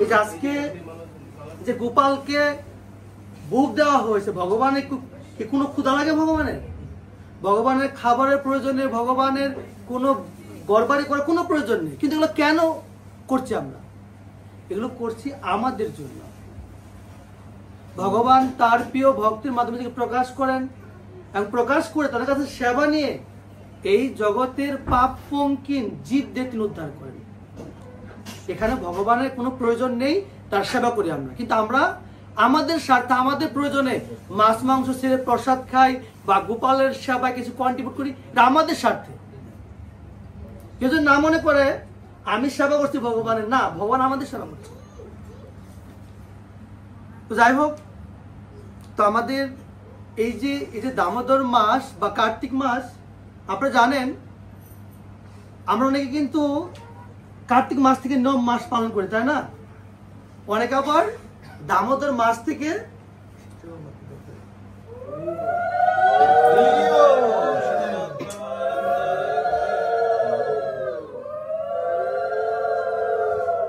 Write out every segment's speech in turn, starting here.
এই যে আজকে যে গোপালকে ভোগ দেওয়া হয়েছে, ভগবানের কি কোনো ক্ষুধা লাগে? ভগবানের খাবারের প্রয়োজন নেই, ভগবানের কোনো গড়বাড়ি করার কোনো প্রয়োজন নেই। কিন্তু এগুলো কেন করছি আমরা? এগুলো করছি আমাদের জন্য। ভগবান তার প্রিয় ভক্তির মাধ্যমে থেকে প্রকাশ করেন এবং প্রকাশ করে তাদের কাছে সেবা নিয়ে এই জগতের পাপ পঙ্কিন জীবদের তিনি উদ্ধার করেন। এখানে ভগবানের কোনো প্রয়োজন নেই, তার সেবা করি আমরা। কিন্তু আমরা আমাদের স্বার্থে, আমাদের প্রয়োজনে মাছ মাংস ছেড়ে প্রসাদ খাই বা গোপালের সেবায় কিছু কন্ট্রিবিউট করি, এটা আমাদের স্বার্থে। কেউ যদি না মনে করে আমি সেবা করছি ভগবানের, না, ভগবান আমাদের সেবা করছে। তো যাই হোক, তো আমাদের এই যে দামোদর মাস বা কার্তিক মাস, আপনারা জানেন আমরা অনেকে কিন্তু কার্তিক মাস থেকে 9 মাস পালন করি, তাই না? অনেকে আবার দামোদর মাস থেকে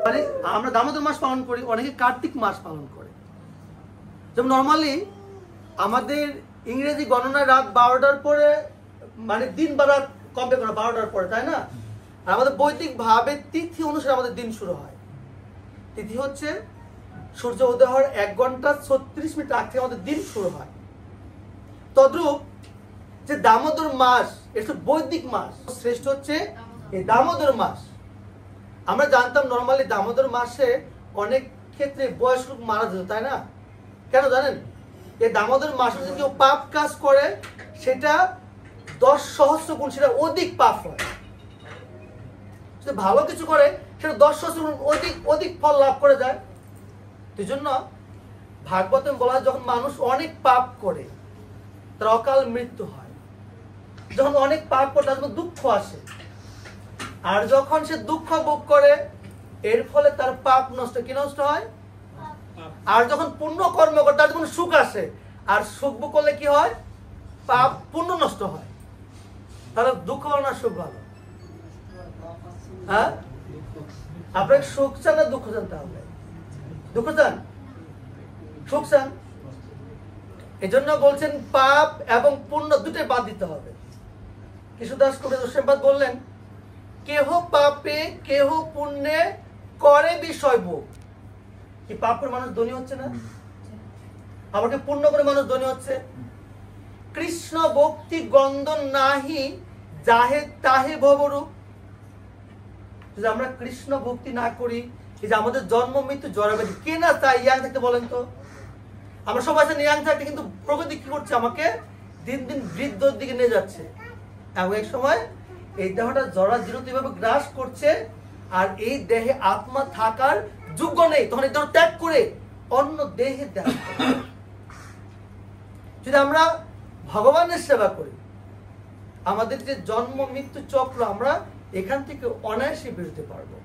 মানে আমরা দামোদর মাস পালন করি, অনেকে কার্তিক মাস পালন করে। যেমন নর্মালি আমাদের ইংরেজি গণনায় রাত 12টার পরে, মানে দিন বা রাত কমবে করে 12টার পরে, তাই না? আর আমাদের বৈদিক ভাবে তিথি অনুসারে আমাদের দিন শুরু হয়। তিথি হচ্ছে সূর্য উদয় হওয়ার 1 ঘন্টা 36 মিনিট আগ থেকে আমাদের দিন শুরু হয়। তদ্রূপ যে দামোদর মাস, এটা বৈদিক মাস, শ্রেষ্ঠ হচ্ছে এই দামোদর মাস। আমরা জানতাম নর্মালি দামোদর মাসে অনেক ক্ষেত্রে বয়স্ক লোক মারা যেত, তাই না? কেন জানেন? এই দামোদর মাসে যদি কেউ পাপ কাজ করে সেটা 10 সহস্র গুণ সেটা অধিক পাপ হয়। যদি ভালো কিছু করে সেটা 10 সহস্র গুণ অধিক ফল লাভ করে যায়। এই জন্য ভাগবতে বলা হয়, যখন মানুষ অনেক পাপ করে তার অকাল মৃত্যু হয়। যখন অনেক পাপ করে তার দুঃখ আসে, আর যখন সে দুঃখ ভোগ করে এর ফলে তার পাপ নষ্ট, কি নষ্ট হয়? আর যখন পুণ্য কর্ম করে তার যখন সুখ আসে, আর সুখ ভোগ করলে কি হয়? পাপ পুণ্য নষ্ট হয়। তাহলে দুঃখ ভালো না সুখ ভালো? হ্যাঁ, আপনার সুখ চান না দুঃখ চান? তাহলে দুঃখ চান, সুখ চান। এই জন্য বলছেন পাপ এবং পুণ্য দুটোই বাদ দিতে হবে। কৃষ্ণদাস কবি দর্শনবাদ বললেন, কেহ পাপে কেহ পুণ্যে করে বিষয় ভোগ। কি পাপ করে মানুষ ধনী হচ্ছে না? আবার কি পুণ্য করে মানুষ ধনী হচ্ছে? কৃষ্ণ ভক্তি গন্ধন নাহি যাহে তাহে ভবরূপ। যদি আমরা কৃষ্ণ ভক্তি না করি, এই যে আমাদের জন্ম মৃত্যু জড়াবেদি, কে না চাই ইয়াং থাকতে? বলেন তো। আমরা সবাই ইয়াং থাকতে, কিন্তু প্রকৃতি কি করছে? আমাকে দিন দিন বৃদ্ধর দিকে নিয়ে যাচ্ছে। এবং এক সময় এই দেহটা জড়া জীর্ণভাবে গ্রাস করছে, আর এই দেহে আত্মা থাকার যোগ্য নেই। তখন এই দেহ ত্যাগ করে অন্য দেহে দেহ। যদি আমরা ভগবানের সেবা করি, আমাদের যে জন্ম মৃত্যু চক্র, আমরা এখান থেকে অনায়াসে বেরোতে পারবো।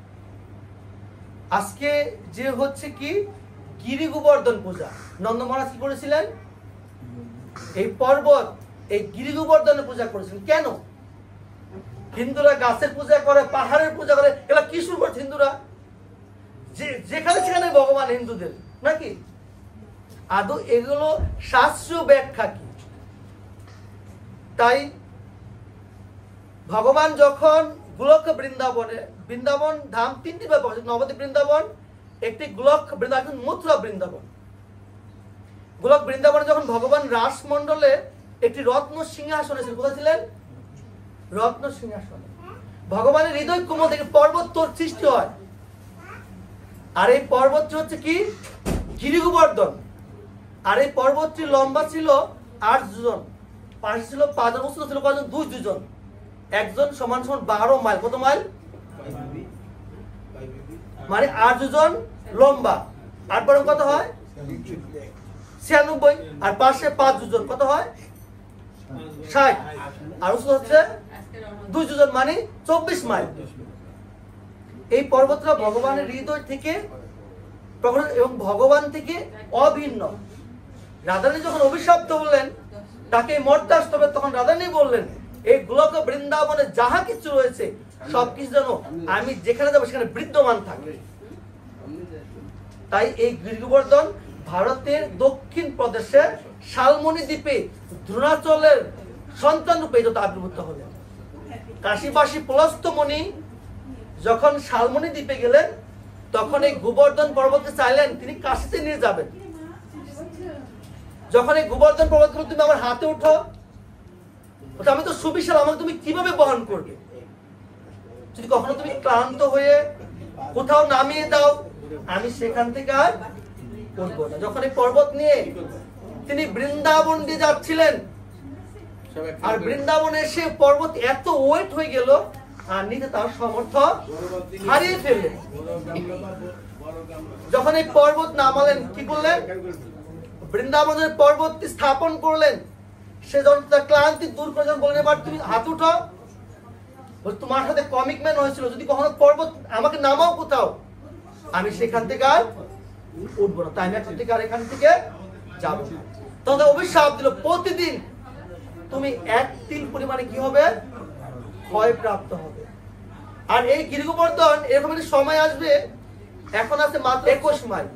আজকে যে হচ্ছে কি গিরি গোবর্ধন পূজা, নন্দ মহারাজ কি করেছিলেন? এই পর্বত, এই গিরি গোবর্ধনের পূজা করেছিলেন। কেন? হিন্দুরা গাছের পূজা করে, পাহাড়ের পূজা করে, এগুলা কি শুরু করছে হিন্দুরা? যেখানে সেখানে ভগবান হিন্দুদের, নাকি? আদৌ এগুলো শাস্ত্রীয় ব্যাখ্যা কি? তাই ভগবান যখন গোলক বৃন্দাবনে, বৃন্দাবন ধাম 3টি ব্যাপার, নবদ্বীপ বৃন্দাবন, একটি গোলক বৃন্দাবন, মথুরা বৃন্দাবন। গোলক বৃন্দাবনে যখন ভগবান রাসমণ্ডলে একটি রত্ন সিংহাসনে ছিলেন, কোথায় ছিলেন? রত্ন সিংহাসনে। ভগবানের হৃদয় কোমল থেকে পর্বত সৃষ্টি হয়, আর এই পর্বতটি হচ্ছে কি গিরি গোবর্ধন। আর এই পর্বতটি লম্বা ছিল 8 যোজন, পাশে ছিল 5 জন, উচ্চতা ছিল কয়জন? 2 যোজন। একজন সমান সমান 12 মাইল। কত মাইল? মানে 8 যোজন লম্বা, 8 বরং কত হয়? 96। আর পাশে 5 যোজন, কত হয়? 60। আর উচ্চতা হচ্ছে 2 যোজন, মানে 24 মাইল। এই পর্বতটা ভগবানের হৃদয় থেকে এবং ভগবান থেকে অভিন্ন। রাধারানী যখন অভিশপ্ত হলেন, তাকে মরতে আসতে হবে, তখন রাধারানী বললেন, এই গোলক বৃন্দাবনে যাহা কিছু রয়েছে সবকিছু যেন আমি যেখানে যাবো সেখানে বিদ্যমান থাকে। তাই এই গিরিগোবর্ধন ভারতের দক্ষিণ প্রদেশের শালমণি দ্বীপে দ্রোণাচলের সন্তান রূপে আবির্ভূত হলেন। কাশীবাসী পুলস্ত্য মুনি যখন শালমণি দ্বীপে গেলেন তখন এই গোবর্ধন পর্বতকে চাইলেন তিনি কাশীতে নিয়ে যাবেন। যখন এই গোবর্ধন পর্বতগুলো তুমি আমার হাতে উঠো, আমি তো সুবিশাল, আমাকে তুমি কিভাবে বহন করবে? যদি কখনো তুমি ক্লান্ত হয়ে কোথাও নামিয়ে দাও, আমি সেখান থেকে আর করবো না। যখন এই পর্বত নিয়ে তিনি বৃন্দাবন দিয়ে যাচ্ছিলেন, আর বৃন্দাবনে এসে পর্বত এত ওয়েট হয়ে গেল আর নিতে তার সামর্থ্য হারিয়ে ফেললেন। যখন এই পর্বত নামালেন, কি করলেন? বৃন্দাবনের পর্বতটি স্থাপন করলেন। সে যখন তার ক্লান্তি দূর করে যখন বললেন এবার তুমি হাত উঠো, তোমার সাথে কমিটমেন্ট হয়েছিল যদি কখনো পর্বত আমাকে নামাও কোথাও, আমি সেখান থেকে আর উঠবো না, তাই আমি এখান থেকে আর এখান থেকে যাবো। তখন অভিশাপ দিল, প্রতিদিন তুমি 1 তিল পরিমাণে কি হবে? ক্ষয় প্রাপ্ত হবে। আর এই গিরিগোবর্ধন এরকম একটা সময় আসবে, এখন আছে মাত্র 21 মাইল।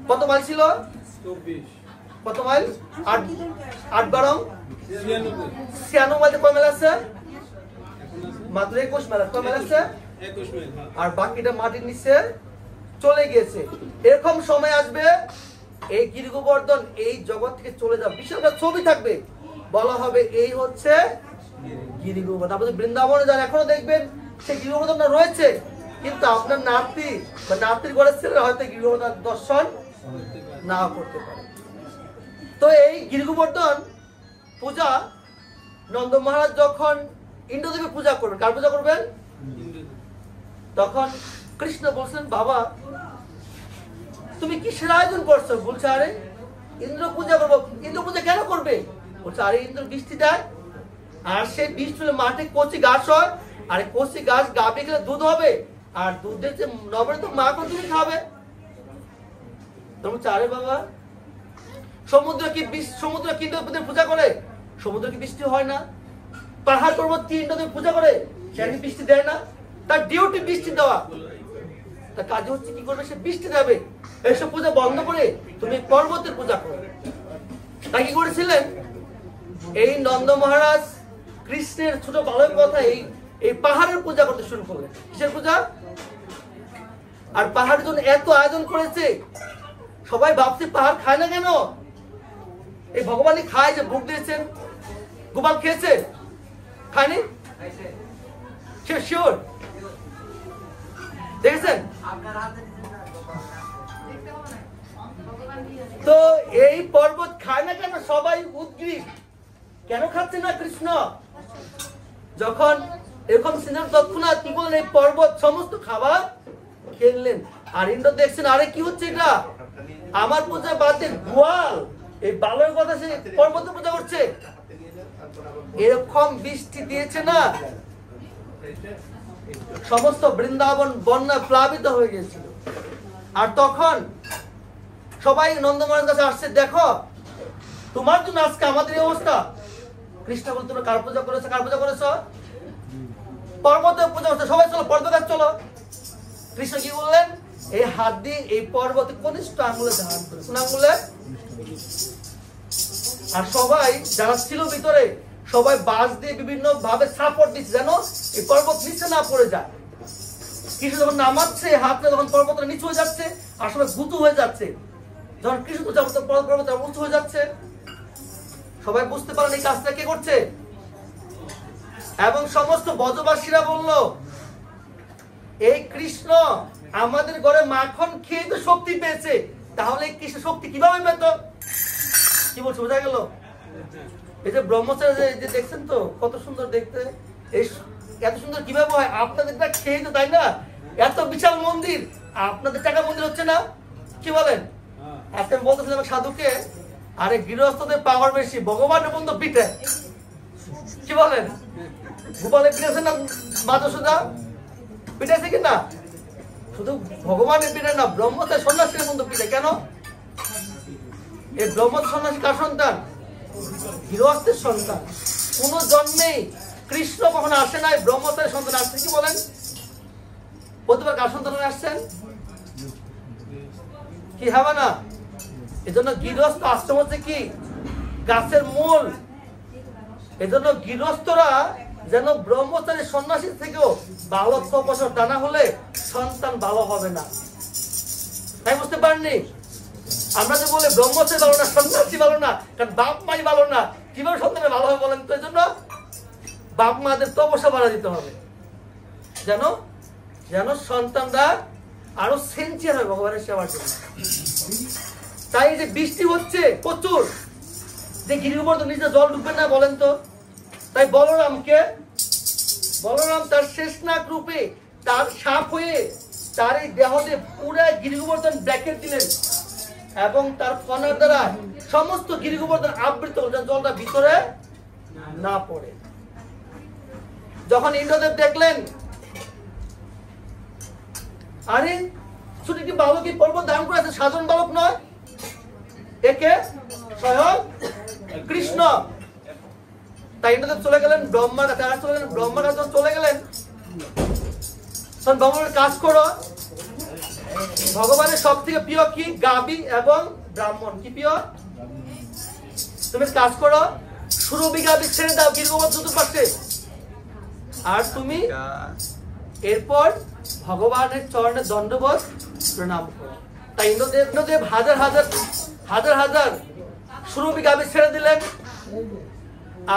কত মাইল ছিল? 24। কত মাইল? 8 12 96 মাইল। কয় মাইল আছে? মাত্র 21 মাইল। কয় মাইল আছে? 21 মাইল। আর বাকিটা মাটির নিচে চলে গেছে। এরকম সময় আসবে এই গিরিগোবর্ধন এই জগৎ থেকে চলে যাবে, বিশাল একটা ছবি থাকবে, বলা হবে এই হচ্ছে গিরিগোবর্ধন। আপনি বৃন্দাবনে যান, এখনো দেখবেন সেই গিরিগোবর্ধন রয়েছে, কিন্তু আপনার নাতি বা নাতির ঘরের ছেলে হয়তো গিরিগোবর্ধন দর্শন না করতে পারে। তো এই গিরিগোবর্ধন পূজা নন্দ মহারাজ যখন ইন্দ্রদেবের পূজা করবেন, কার পূজা করবেন? তখন কৃষ্ণ বলছেন, বাবা তুমি কিসের আয়োজন করছো? বলছে আরে ইন্দ্র পূজা করবো। ইন্দ্র পূজা কেন করবে? বলছে আরে ইন্দ্র বৃষ্টি দেয়, আর সেই বৃষ্টি হলে মাঠে কচি ঘাস হয়, আর কচি ঘাস গাবে গেলে দুধ হবে, আর দুধের যে নবরে তো মাখন তুমি খাবে। বলছে আরে বাবা সমুদ্র কি ইন্দ্রদেব পূজা করে? সমুদ্র কি বৃষ্টি হয় না? পাহাড় পর্বত কি ইন্দ্রদেব পূজা করে? সে কি বৃষ্টি দেয় না? তার ডিউটি বৃষ্টি দেওয়া, তার কাজ হচ্ছে কি করবে? সে বৃষ্টি দেবে। এইসব পূজা বন্ধ করে তুমি পর্বতের পূজা করো। তাই কি করেছিলেন? এই নন্দ মহারাজ কৃষ্ণের ছোট বালক কথা এই পাহাড়ের পূজা করতে শুরু করলেন। কিসের পূজা? আর পাহাড়ের জন্য এত আয়োজন করেছে, সবাই ভাবছে পাহাড় খায় না কেন? এই ভগবানই খায়, যে ভোগ দিয়েছেন। গোপাল খেয়েছে? খায়নি? শিওর দেখেছেন? তো এই পর্বত খায় না কেন? সবাই উদ্গ্রীব, কেন খাচ্ছে না কৃষ্ণ? যখন এরকম সিনার তৎক্ষণাৎ কি বললেন, এই পর্বত সমস্ত খাবার খেলেন। আর ইন্দ্র দেখছেন আরে কি হচ্ছে এটা, আমার পূজা বাদে গোয়াল এই বালের কথা সে পর্বতের পূজা করছে। এরকম বৃষ্টি দিয়েছে না, সমস্ত বৃন্দাবন বন্যা প্লাবিত হয়ে গেছিল। আর তখন সবাই নন্দ মহারাজের কাছে আসছে, দেখো তোমার জন্য আজকে আমাদের এই অবস্থা। কৃষ্ণ বলতে তোমরা কার পূজা করেছো? কার পূজা করেছো? পর্বতের পূজা করছো। সবাই চলো পর্বত চলো। কৃষ্ণ কি বললেন? এই হাত দিয়ে এই পর্বতে কনিষ্ঠ আঙুলে ধারণ করে, কোন আঙুলে? আর সবাই যারা ছিল ভিতরে সবাই বাঁশ দিয়ে বিভিন্ন ভাবে সাপোর্ট দিচ্ছে যেন এই পর্বত নিচে না পড়ে যায়। কৃষ্ণ যখন নামাচ্ছে হাতটা, যখন পর্বতটা নিচু হয়ে যাচ্ছে আর সবাই গুতু হয়ে যাচ্ছে, যখন কৃষ্ণ পর্বত উঁচু হয়ে যাচ্ছে, সবাই বুঝতে পারেন এই কাজটা কে করছে। এবং সমস্ত ব্রজবাসীরা বলল, এই কৃষ্ণ আমাদের ঘরে মাখন খেয়ে তো শক্তি পেয়েছে, তাহলে কৃষ্ণ শক্তি কিভাবে পেত? কি বলছে, বোঝা গেল? এই যে ব্রহ্মচারী যে দেখছেন তো কত সুন্দর দেখতে, এই এত সুন্দর কিভাবে হয়? আপনাদেরটা খেয়ে তো, তাই না? এত বিশাল মন্দির, আপনাদের টাকা মন্দির হচ্ছে না? কি বলেন? আজকে আমি বলতেছিলাম সাধুকে, আরে গৃহস্থদের পাওয়ার বেশি, ভগবানের বন্ধু পিঠে। কি বলেন? গোপালে পিঠেছে না? মাধবসুদা পিঠেছে কিনা? শুধু ভগবানের পিঠে না, ব্রহ্মচারী সন্ন্যাসীর বন্ধু পিঠে। কেন? এই ব্রহ্মচারী সন্ন্যাসী কার সন্তান? গৃহস্থের সন্তান। কোন জন্মেই কৃষ্ণ কখনো আসে নাই, ব্রহ্মচারী সন্তান আসছে। কি বলেন? প্রতিবার কার সন্তান আসছেন? কি হবে না? এজন্য গৃহস্থ আশ্রম হচ্ছে কি গাছের মূল। এজন্য গৃহস্থরা যেন ব্রহ্মচারী সন্ন্যাসী থেকেও ভালো তপস্যা টানা হলে সন্তান ভালো হবে না। তাই বুঝতে পারেননি? আমরা যে বলে ব্রহ্মচারী ভালো না, সন্ন্যাসী ভালো না, কারণ বাপ মাই ভালো না, কিভাবে সন্তানের ভালো হবে বলেন তো? এই জন্য বাপ মাদের তপস্যা বাড়া দিতে হবে, যেন যেন সন্তানরা আরো সেন্সিয়ার হয় ভগবানের সেবার জন্য। তাই যে বৃষ্টি হচ্ছে প্রচুর, যে গিরির উপর তো নিচে জল ঢুকবে না বলেন তো? তাই বলরাম তার শেষনাগ রূপে তার সাপ হয়ে তার এই দেহতে পুরো গিরি গোবর্ধন ব্র্যাকেট দিলেন এবং তার ফনার দ্বারা সমস্ত গিরি গোবর্ধন আবৃত হল, জলটা ভিতরে না পড়ে। যখন ইন্দ্রদেব দেখলেন আরে শুধু কি বালকই পর্বত ধারণ করে আছে, সাধারণ বালক নয়, একে স্বয়ং কৃষ্ণ। তাই ইন্দ্রদেব চলে গেলেন ব্রহ্মার কাছে। ব্রহ্মার কাছে চলে গেলেন, ভগবানের কাজ করো। ভগবানের সব থেকে প্রিয় কি? গাবি এবং ব্রাহ্মণ। কি প্রিয়? তুমি কাজ করো, সুরভি গাবি ছেড়ে দাও গিরিগোবর্ধন পাশে, আর তুমি এরপর ভগবানের চরণে দণ্ডবোধ প্রণাম করো। তাই ইন্দ্রদেব হাজার হাজার সুরভি গাবি ছেড়ে দিলেন,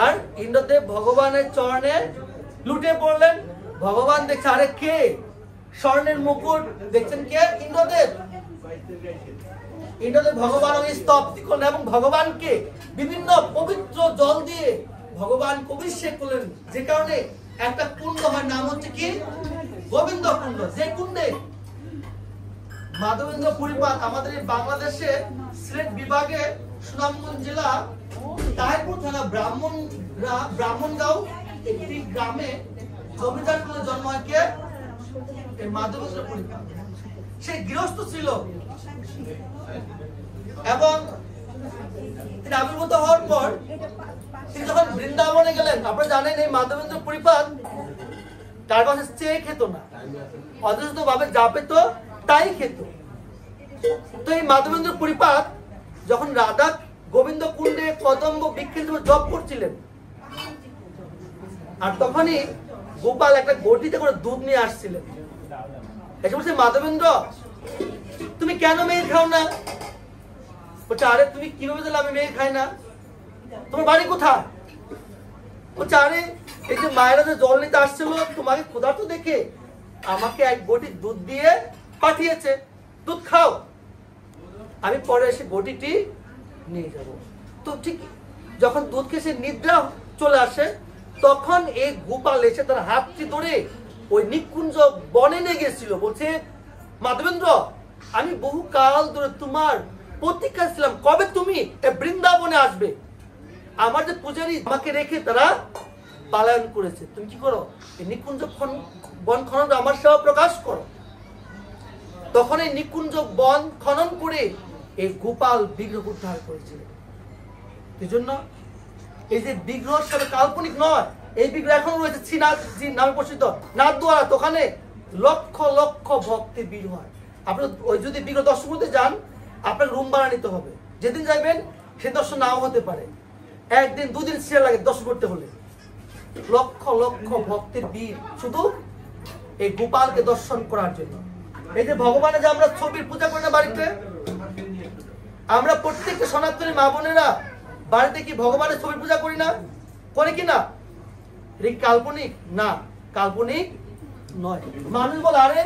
আর ইন্দ্রদেব ভগবানের চরণে লুটে পড়লেন। ভগবান দেখছে আরে কে? স্বর্ণের মুকুট দেখছেন কে? ইন্দ্রদেব ভগবান স্তব্ধি করলেন এবং ভগবানকে বিভিন্ন পবিত্র জল দিয়ে ভগবান অভিষেক করলেন, যে কারণে একটা কুণ্ড হয়, নাম হচ্ছে কি? গোবিন্দ কুণ্ড। যে কুণ্ডে মাধবেন্দ্র পুরীপাত আমাদের এই বাংলাদেশে সিলেট বিভাগে সুনামগঞ্জ জেলা তাহিরপুর থানা ব্রাহ্মণগাঁও একটি গ্রামে জমিদার কুলে জন্ম হয় কে? মাধবেন্দ্র পুরীপাত। সে গৃহস্থ ছিল এবং তিনি আবির্ভূত হওয়ার পর তিনি যখন বৃন্দাবনে গেলেন, আপনারা জানেন এই মাধবেন্দ্র পুরীপাত তার কাছে চেয়ে খেত না, অযথ ভাবে যা পেত তাই খেত। তো এই মাধবেন্দ্র পুরীপাত যখন রাধা গোবিন্দ কুণ্ডে কদম্ব বৃক্ষের জপ করছিলেন, আর তখনই গোপাল একটা গটিতে করে দুধ নিয়ে আসছিলেন। এসে বলছে মাধবেন্দ্র তুমি কেন মেয়ে খাও না? বলছে আরে তুমি কিভাবে দিলে আমি মেয়ে খাই না? তোমার বাড়ি কোথায়? বলছে আরে এই যে মায়েরা যে জল নিতে আসছিল তোমাকে ক্ষুধার্ত দেখে আমাকে এক গটি দুধ দিয়ে পাঠিয়েছে, দুধ খাও, আমি পরে এসে গটিটি নিয়ে যাব। তো ঠিক যখন দুধ খেয়ে সে নিদ্রা চলে আসে, তখন এই গোপাল এসে তার হাতটি ধরে ওই নিকুঞ্জ বনে নিয়ে গেছিল। বলছে মাধবেন্দ্র আমি বহু কাল ধরে তোমার প্রতীক্ষা ছিলাম, কবে তুমি বৃন্দাবনে আসবে? আমার যে পূজারী আমাকে রেখে তারা পালায়ন করেছে, তুমি কি করো? এই নিকুঞ্জ বন খনন আমার সেবা প্রকাশ করো। তখন এই নিকুঞ্জ বন খনন করে এই গোপাল বিগ্রহ উদ্ধার করেছিল। এই জন্য এই যে বিগ্রহ সব কাল্পনিক নয়, এই বিগ্রহ এখন রয়েছে শ্রীনাথজি নামে প্রসিদ্ধ নাথদ্বারা। তো ওখানে লক্ষ লক্ষ ভক্তি ভিড় হয়। আপনি ওই যদি বিগ্রহ দর্শন করতে যান, আপনাকে রুম ভাড়া নিতে হবে। যেদিন যাবেন সে দর্শন নাও হতে পারে, একদিন দুদিন সিরিয়াল লাগে দর্শন করতে হলে। লক্ষ লক্ষ ভক্তের ভিড় শুধু এই গোপালকে দর্শন করার জন্য। এই যে ভগবানের যে আমরা ছবির পূজা করি না বাড়িতে, আমরা প্রত্যেকটা সনাতনী মা বোনেরা বাড়িতে কি ভগবানের ছবির পূজা করি না? করে কি না? এটা কাল্পনিক না, কাল্পনিক নয়। মানুষ বলে আরে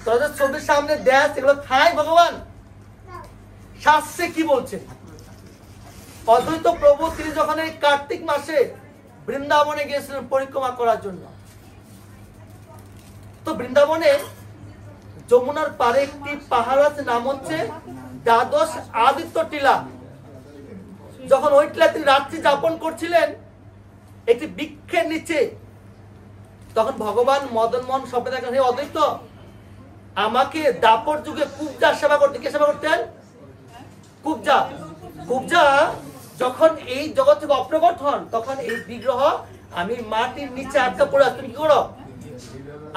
তোদের ছবির সামনে দেশ এগুলো খায় ভগবান। শাস্ত্রে কি বলছে? অদ্বৈত প্রভু তিনি যখন এই কার্তিক মাসে বৃন্দাবনে গিয়েছিলেন পরিক্রমা করার জন্য, তো বৃন্দাবনে যমুনার পারে একটি পাহাড় আছে, নাম হচ্ছে দ্বাদশ আদিত্য টিলা। যখন ওই টিলা তিনি রাত্রি যাপন করছিলেন একটি বৃক্ষের নিচে, তখন ভগবান মদন মোহন স্বপ্নে দেখেন হে অদ্বৈত আমাকে দাপর যুগে কুবজার সেবা করতে। কে সেবা করতেন? কুবজা। কুবজা যখন এই জগৎ থেকে অপ্রকট হন, তখন এই বিগ্রহ আমি মাটির নিচে আটকা পড়ে, তুমি কি করো?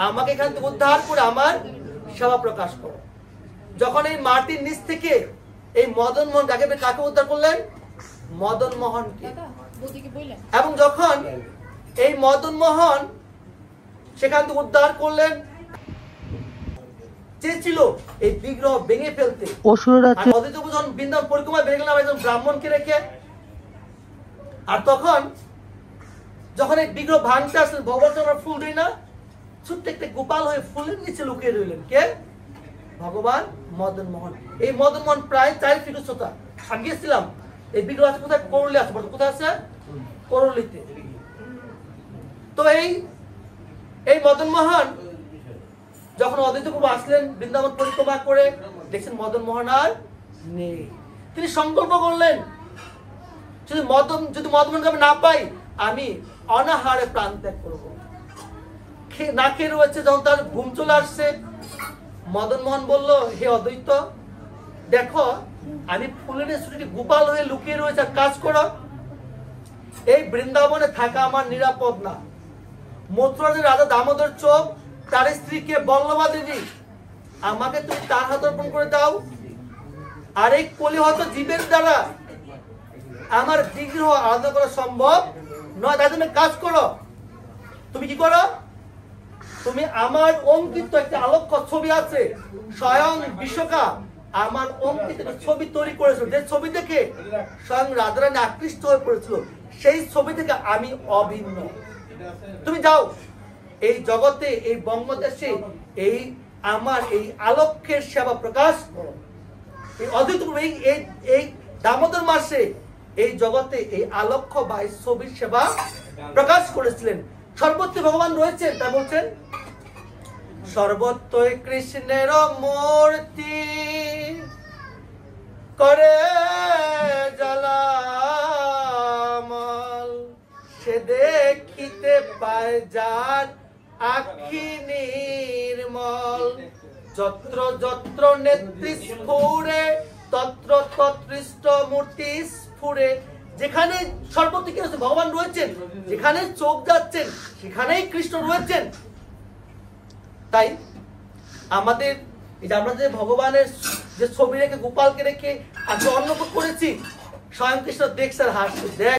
আমাকে এখান থেকে উদ্ধার করে আমার সেবা প্রকাশ করো। যখন এই মাটির নিচ থেকে এই মদন মোহন কাকে উদ্ধার করলেন? মদন মোহনকে। এবং যখন এই মদন মোহন সেখান থেকে উদ্ধার করলেন, চেয়েছিল এই বিগ্রহ ভেঙে ফেলতে। অদ্বৈত প্রভু যখন বৃন্দাবন পরিক্রমা বেরিয়ে গেলাম একজন ব্রাহ্মণকে রেখে, আর তখন যখন এই বিগ্রহ ভাঙতে আসলেন, ভগবান আমরা ফুল দিই না, ছোট্ট একটা গোপাল হয়ে ফুলের নিচে লুকিয়ে রইলেন। কে? ভগবান মদন মোহন। এই মদন মোহন প্রায় 4 ফিট উচ্চতা। আমি গিয়েছিলাম, এই বিগ্রহ আছে কোথায়? করলি আছে। কোথায় আছে? করলিতে। তো এই মদন মোহন যখন অদ্বৈত প্রভু আসলেন বৃন্দাবন পরিক্রমা করে, দেখছেন মদন মোহন আর নেই। তিনি সংকল্প করলেন, যদি মদন মোহনকে আমি না পাই, আমি অনাহারে প্রাণ ত্যাগ করবো। না খেয়ে রয়েছে। যখন তার ঘুম চলে আসছে, মদন মোহন বলল, হে অদ্বৈত, দেখো আমি ফুলের ছুটি গোপাল হয়ে লুকিয়ে রয়েছে, আর কাজ করো। এই বৃন্দাবনে থাকা আমার নিরাপদ না। মথুরার রাজা দামোদর চোখ, তার স্ত্রীকে বল্লভা দেবী, আমাকে তুমি তার হাতে অর্পণ করে দাও। আর এই কলিহত জীবের দ্বারা আমার বিগ্রহ আরাধনা করা সম্ভব নয়। তাই জন্য কাজ করো। তুমি কি করো? তুমি আমার অঙ্কিত একটা আলোক্য ছবি আছে, স্বয়ং বিশ্বকা আমার অঙ্কিত ছবি তৈরি করেছিল, যে ছবি দেখে স্বয়ং রাধারানী আকৃষ্ট হয়ে পড়েছিল, সেই ছবি থেকে আমি অভিন্ন। তুমি যাও এই জগতে, এই বঙ্গদেশে এই আমার এই আলোকের সেবা প্রকাশ করো। এই অদ্বৈত এই দামোদর মাসে এই জগতে এই আলোক্য বা এই ছবির সেবা প্রকাশ করেছিলেন। সর্বত্র ভগবান রয়েছেন। তা বলছেন, সর্বত্রই কৃষ্ণের মূর্তি করে জ্বালামল, সে দেখিতে পায় যার আখি নির্মল। যত্র যত্র নেত্রী স্ফুরে তত্র তত্রিষ্ট মূর্তি স্ফুরে। যেখানে সর্বত্র কি রয়েছে? ভগবান রয়েছেন। যেখানে চোখ যাচ্ছেন সেখানেই কৃষ্ণ রয়েছেন। তাই আমাদের এই যে আমরা যে ভগবানের যে ছবি রেখে গোপালকে রেখে আজকে অন্ন করেছি, স্বয়ং কৃষ্ণ দেখছে আর হাসছে। দেখ